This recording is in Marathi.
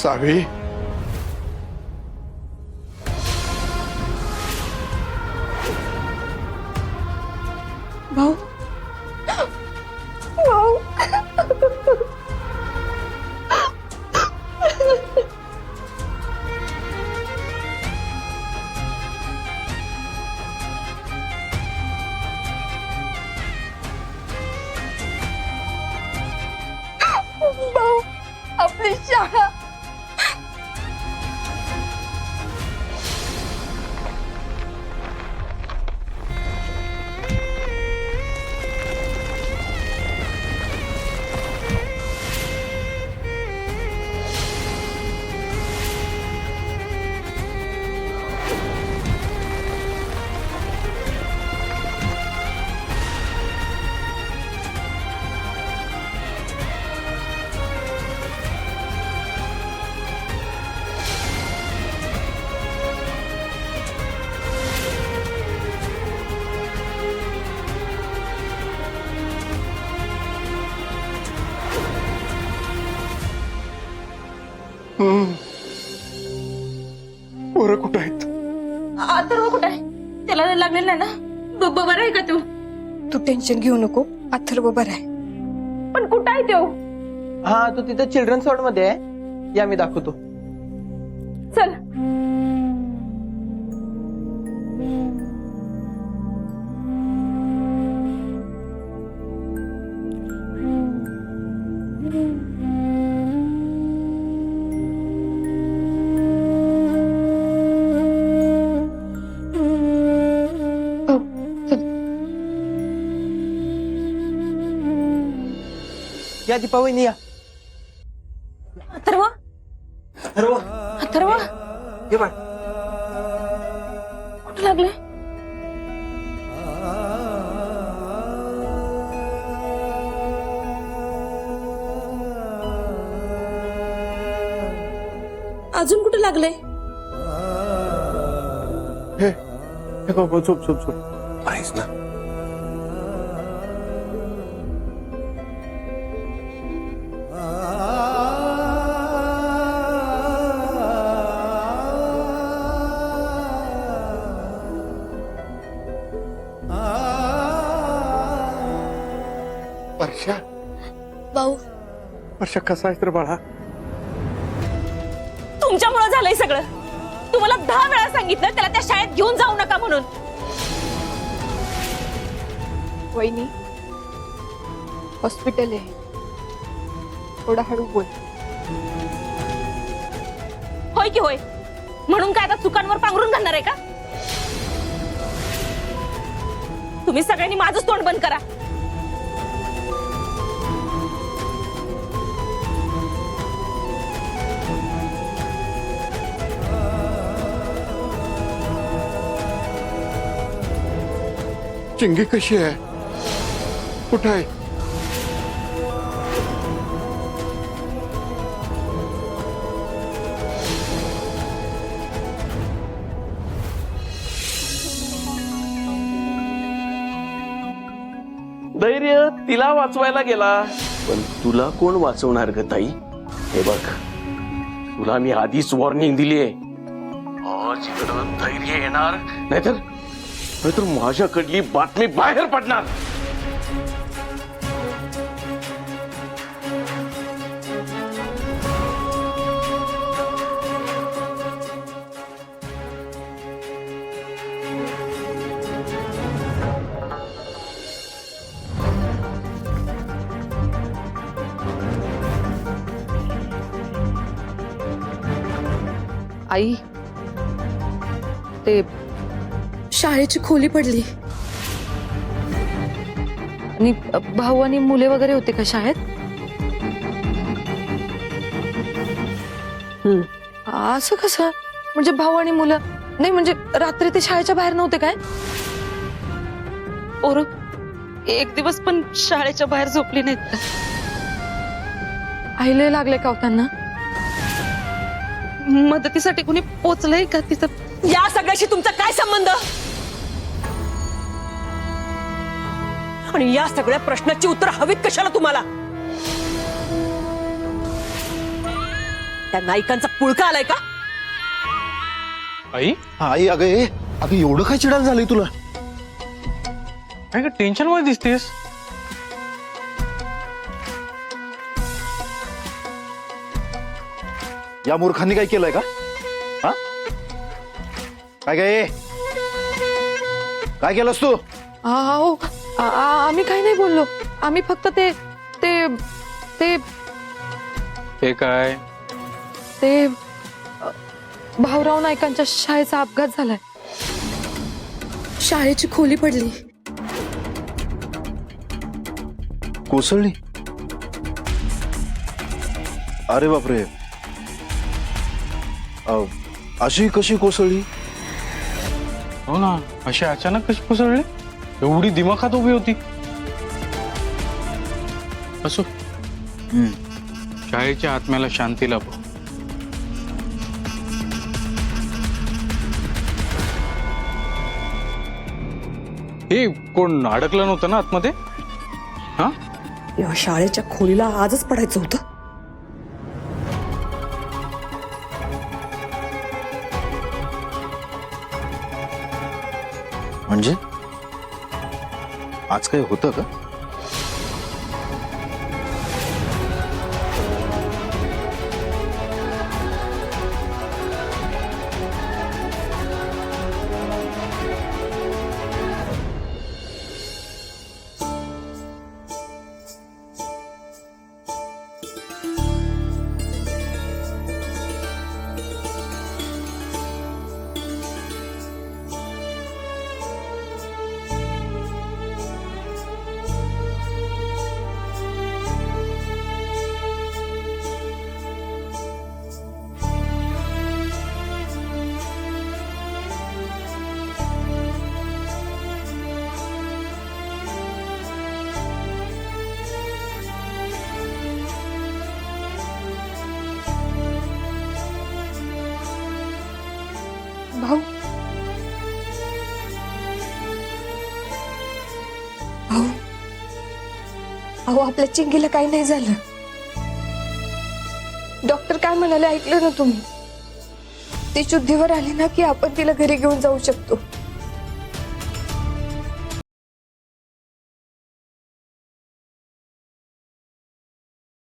सावी, भाऊ भाऊ भाऊ आपली शाळा पोरं कुठं आहेत? अथर्व कुठे आहे? त्याला लागलेलं नाही ना? बरं आहे का तू? तू टेन्शन घेऊ नको, अथर्व बरं आहे. पण कुठं आहे तो? हा तो तिथं चिल्ड्रन्स वॉर्ड मध्ये आहे, या मी दाखवतो. चल. या दीपा वहिनी या. अथर्व अथर्व अथर्व हे बाळ. कुठं लागले? अजून कुठे लागले? हे गो झोप झोप झोप आहेस ना? वर्षा, भाऊ वर्षा कसा आहेस रे बाळा? तुमच्यामुळे झालंय सगळं. तुम्हाला 10 वेळा सांगितलं त्याला त्या शाळेत घेऊन जाऊ नका म्हणून. वहिनी हॉस्पिटल आहे, थोडा हळू बोल. होय की होय? म्हणून काय आता चुकांवर पांघरून घालणार आहे का? तुम्ही सगळ्यांनी माझंच तोंड बंद करा. चिंगी कशी आहे? कुठं आहे? धैर्य तिला वाचवायला गेला, पण तुला कोण वाचवणार ग ताई? हे बघ, तुला मी आधीच वॉर्निंग दिलीये. आज इकडं धैर्य येणार नाहीतर माझ्याकडली बातमी बाहेर पडणार. आई, ते शाळेची खोली पडली आणि भाऊ आणि मुले वगैरे होते का शाळेत? असं कसं? म्हणजे भाऊ आणि मुलं नाही, म्हणजे रात्री ते शाळेच्या बाहेर नव्हते काय? और एक दिवस पण शाळेच्या बाहेर झोपली नाहीत का? आईले लागले का त्यांना? मदतीसाठी कुणी पोचलंय का तिथं? या सगळ्याशी तुमचा काय संबंध? आणि या सगळ्या प्रश्नाची उत्तर हवीत कशाला तुम्हाला? त्या नायकांचा पुळका आलाय का? आई आई अगं अगं एवढं काय चिडायला झालंय तुला? काय का टेन्शन मध्ये दिसतेस? या मूर्खांनी काय केलंय का? हा काय काय काय केलंस तू? अहो आम्ही काही नाही बोललो. आम्ही फक्त ते ते ते ते काय? ते भाऊराव नायकांच्या शाळेचा अपघात झालाय. शाळेची खोली पडली. कोसळली? अरे बापरे, अशी कशी कोसळली? हो ना, अशी अचानक कशी कोसळली? एवढी दिमाखात उभी होती. असो, शाळेच्या आत्म्याला शांती लाभो. हे कोण अडकलं नव्हतं ना आतमध्ये? हा, या शाळेच्या खोलीला आजच पडायचं होतं. म्हणजे आज काही होतं का? भाऊ भाऊ अहो आपल्या चिंगीला काही नाही झालं. डॉक्टर काय म्हणाले ऐकलं ना तुम्ही? ती शुद्धीवर आली ना की आपण तिला घरी घेऊन जाऊ शकतो.